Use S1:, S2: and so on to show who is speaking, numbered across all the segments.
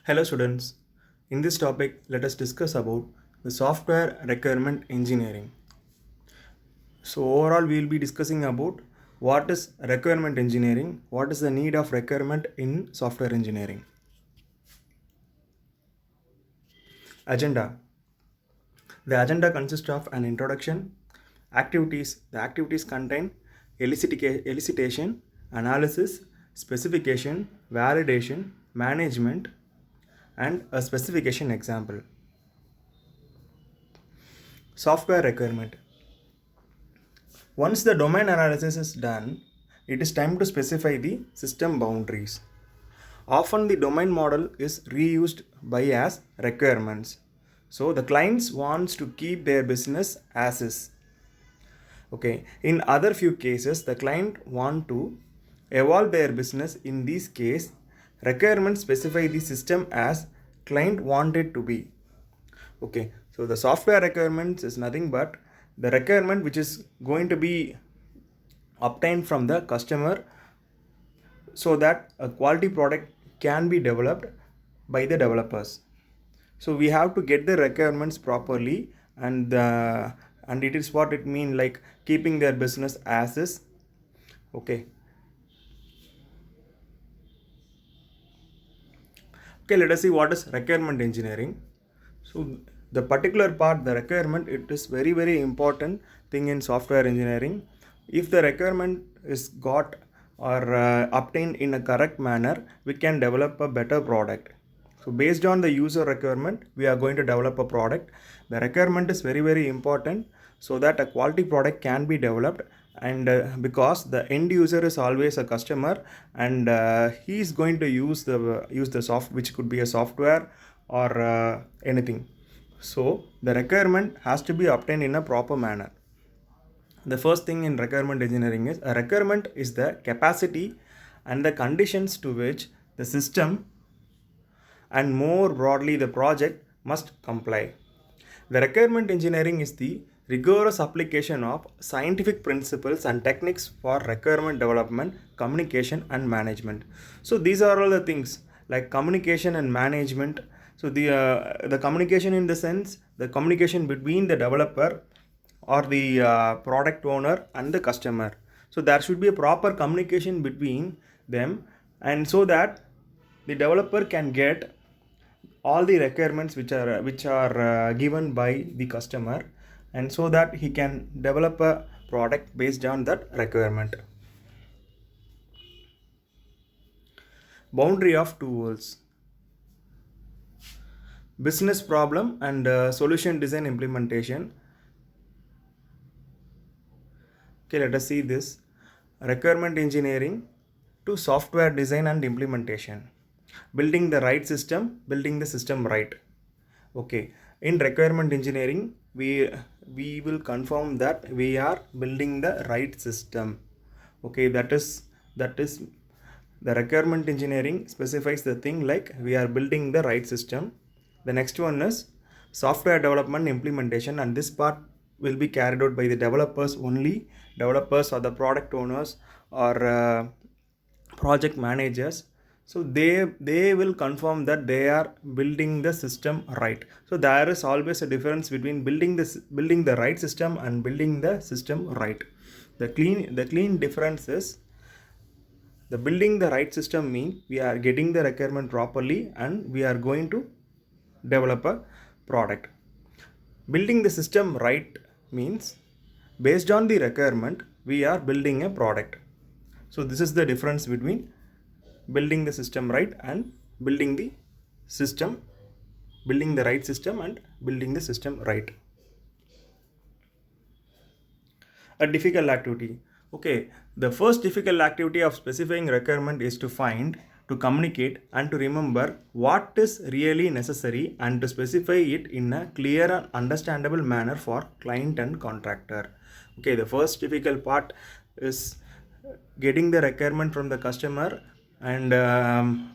S1: Hello students. In this topic, let us discuss about the software requirement engineering. So overall, we will be discussing about what is requirement engineering, what is the need of requirement in software engineering. Agenda. The agenda consists of an introduction, activities. The activities contain elicitation, analysis, specification, validation, management, and a specification example. Software requirement. Once the domain analysis is done, it is time to specify the system boundaries. Often the domain model is reused by as requirements. So the clients wants to keep their business as is. Okay. In other few cases, the client want to evolve their business. In this case, requirements specify the system as client want it to be. Okay. So the software requirements is nothing but the requirement which is going to be obtained from the customer so that a quality product can be developed by the developers. So we have to get the requirements properly, and it is what it mean, like keeping their business as is. Okay. Let us see what is requirement engineering. So the particular part, the requirement, it is very important thing in software engineering. If the requirement is got or obtained in a correct manner, we can develop a better product. So based on the user requirement, we are going to develop a product. The requirement is very important so that a quality product can be developed, and because the end user is always a customer, and he is going to use the soft, which could be a software or anything. So the requirement has to be obtained in a proper manner. The first thing in requirement engineering is a requirement is the capacity and the conditions to which the system and more broadly the project must comply. The requirement engineering is the rigorous application of scientific principles and techniques for requirement development, communication and management. So these are all the things like communication and management. So the communication, in the sense, the communication between the developer or the product owner and the customer. So there should be a proper communication between them, and so that the developer can get all the requirements which are given by the customer, and so that he can develop a product based on that requirement. Boundary of two worlds: business problem and solution design implementation. Let us see this. Requirement engineering to software design and implementation. Building the right system, building the system right. Okay. In requirement engineering, we will confirm that we are building the right system. Okay, that is the requirement engineering specifies the thing like we are building the right system. The next one is software development implementation, and this part will be carried out by the developers only. Developers or the product owners or project managers. So they will confirm that they are building the system right. So there is always a difference between building the right system and building the system right. The clean difference is the building the right system means we are getting the requirement properly and we are going to develop a product. Building the system right means based on the requirement we are building a product. So this is the difference between building the system right and building the right system and building the system right. A difficult activity. Okay, the first difficult activity of specifying requirement is to find, to communicate and to remember what is really necessary and to specify it in a clear and understandable manner for client and contractor. Okay, the first difficult part is getting the requirement from the customer, and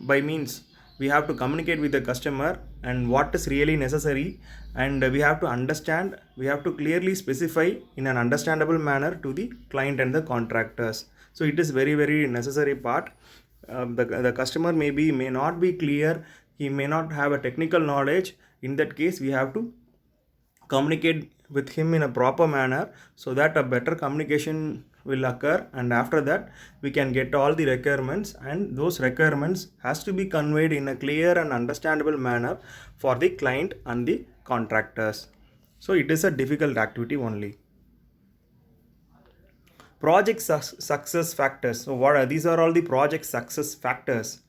S1: by means we have to communicate with the customer and what is really necessary, and we have to clearly specify in an understandable manner to the client and the contractors. So it is very necessary part. The customer may not be clear he may not have a technical knowledge. In that case, we have to communicate with him in a proper manner so that a better communication will occur, and after that we can get all the requirements, and those requirements has to be conveyed in a clear and understandable manner for the client and the contractors. So it is a difficult activity only. Project success factors. So what are these? Are all the project success factors.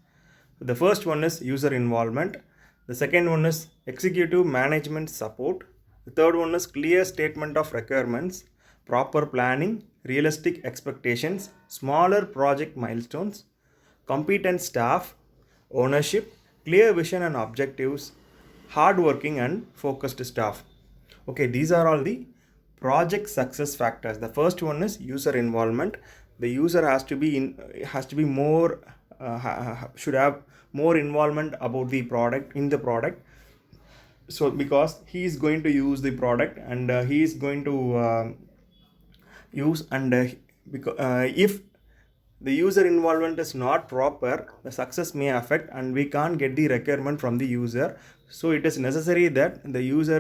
S1: The first one is user involvement. The second one is executive management support. The third one is clear statement of requirements, proper planning, realistic expectations, smaller project milestones, competent staff, ownership, clear vision and objectives, hardworking and focused staff. Okay, these are all the project success factors. The first one is user involvement. The user has to be more should have more involvement about the product, in the product. So because he is going to use the product, and he is going to use, and if the user involvement is not proper, the success may affect and we can't get the requirement from the user. So it is necessary that the user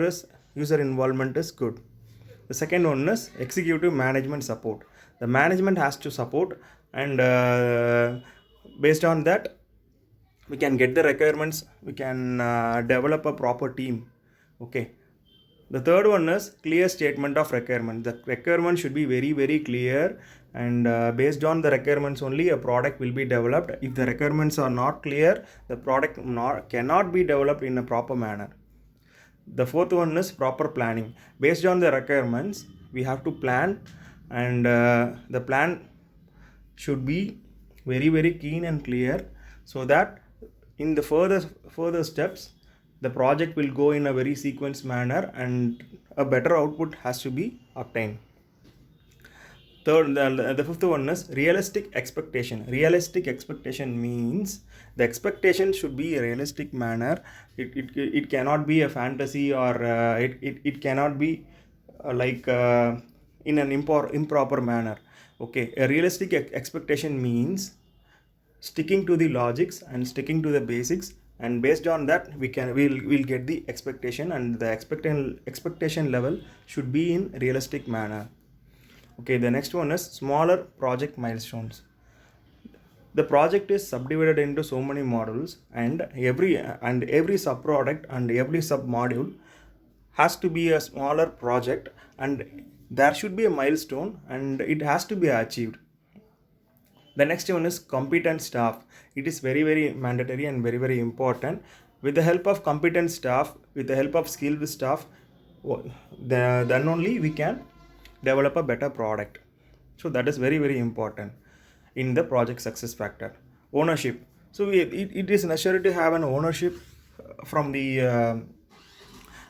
S1: involvement is good. The second one is executive management support. The management has to support, and based on that we can get the requirements, we can develop a proper team. Okay. The third one is clear statement of requirement. The requirement should be very, very clear, and based on the requirements only a product will be developed. If the requirements are not clear, the product cannot be developed in a proper manner. The fourth one is proper planning. Based on the requirements, we have to plan, and the plan should be very, very keen and clear, so that in the further steps the project will go in a very sequenced manner, and a better output has to be obtained. Third, the fifth one is realistic expectation. Realistic expectation means the expectation should be a realistic manner. It cannot be a fantasy, or it cannot be in an improper manner. Okay, a realistic expectation means sticking to the logics and sticking to the basics, and based on that we'll get the expectation, and the expectation level should be in realistic manner. Okay, the next one is smaller project milestones. The project is subdivided into so many modules, and every sub product and every sub module has to be a smaller project, and there should be a milestone, and it has to be achieved. The next one is competent staff. It is very, very mandatory and very, very important. With the help of competent staff, with the help of skilled staff, then only we can develop a better product. So that is very, very important in the project success factor. Ownership. So it is necessary to have an ownership from the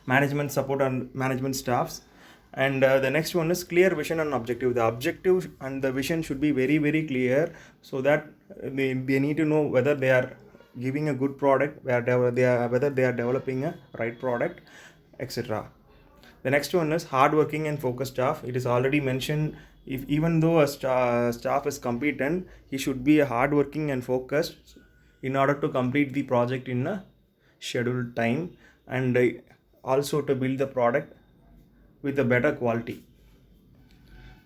S1: management support and management staffs. And the next one is clear vision and objective. The objective and the vision should be very, very clear, so that they need to know whether they are giving a good product, whether they are developing a right product, etc. The next one is hardworking and focused staff. It is already mentioned, if even though a staff is competent, he should be a hardworking and focused in order to complete the project in a scheduled time, and also to build the product with a better quality.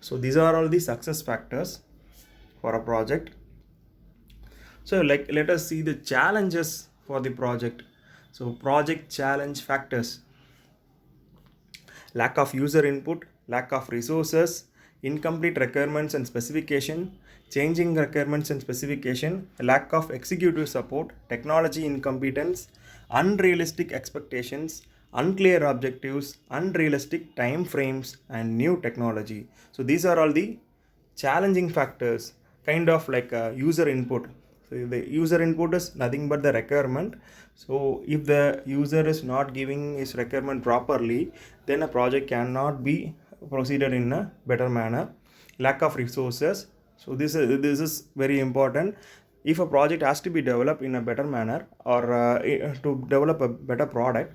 S1: So these are all the success factors for a project. So let us see the challenges for the project. So project challenge factors: lack of user input, lack of resources, incomplete requirements and specification, changing requirements and specification, lack of executive support, technology incompetence, unrealistic expectations, unclear objectives, unrealistic time frames, and new technology. So these are all the challenging factors, kind of like user input. So the user input is nothing but the requirement. So if the user is not giving his requirement properly, then a project cannot be proceeded in a better manner. Lack of resources. So this is very important. If a project has to be developed in a better manner, or to develop a better product,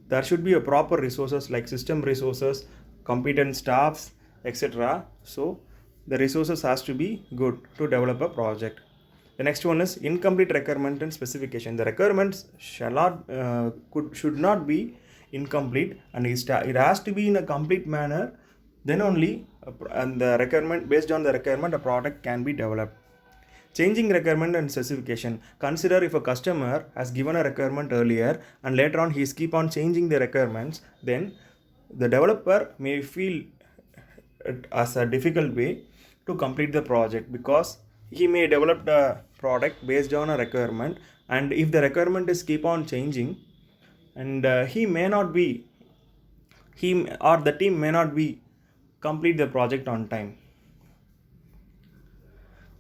S1: there should be a proper resources like system resources, competent staffs, etc. So the resources has to be good to develop a project. The next one is incomplete requirement and specification. The requirements should not be incomplete, and it has to be in a complete manner. Then only and the requirement, based on the requirement, a product can be developed. Changing requirement and specification. Consider if a customer has given a requirement earlier and later on he is keep on changing the requirements, then the developer may feel it as a difficult way to complete the project, because he may develop the product based on a requirement, and if the requirement is keep on changing, and he may not be he or the team may not be complete the project on time.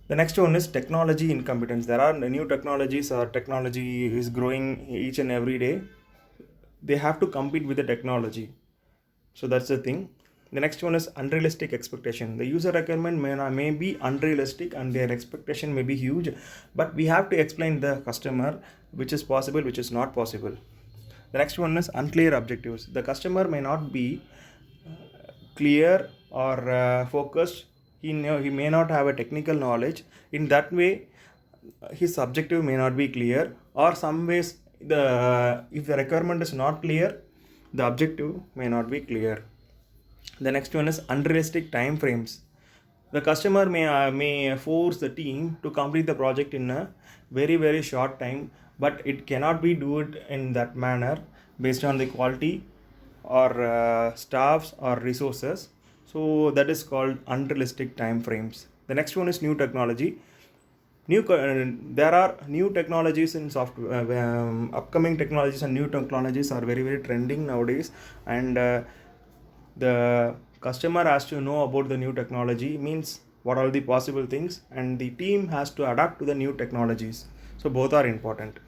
S1: The next one is technology incompetence. There are new technologies, or technology is growing each and every day. They have to compete with the technology. So that's the thing. The next one is unrealistic expectation. The user requirement may be unrealistic and their expectation may be huge, but we have to explain the customer which is possible, which is not possible. The next one is unclear objectives. The customer may not be clear or focused. He may not have a technical knowledge. In that way, his objective may not be clear, or some ways if the requirement is not clear, the objective may not be clear. The next one is unrealistic time frames. The customer may force the team to complete the project in a very short time, but it cannot be do it in that manner based on the quality or staffs or resources. So that is called unrealistic time frames. The next one is new technology. There are new technologies in software. Upcoming technologies and new technologies are very trending nowadays, and the customer has to know about the new technology, means what are the possible things, and the team has to adapt to the new technologies. So both are important.